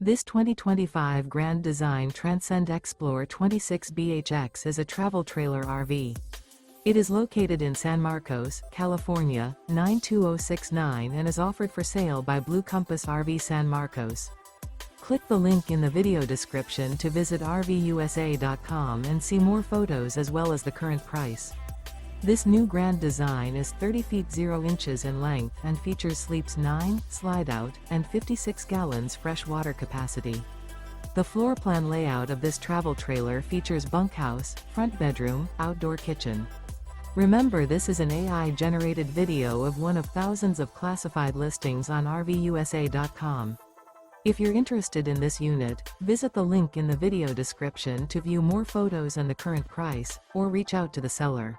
This 2025 Grand Design Transcend Xplor 26BHX is a travel trailer RV. It is located in San Marcos, California, 92069 and is offered for sale by Blue Compass RV San Marcos. Click the link in the video description to visit RVUSA.com and see more photos as well as the current price. This new Grand Design is 30 feet 0 inches in length and features sleeps 9, slide-out, and 56 gallons fresh water capacity. The floor plan layout of this travel trailer features bunkhouse, front bedroom, outdoor kitchen. Remember, this is an AI-generated video of one of thousands of classified listings on RVUSA.com. If you're interested in this unit, visit the link in the video description to view more photos and the current price, or reach out to the seller.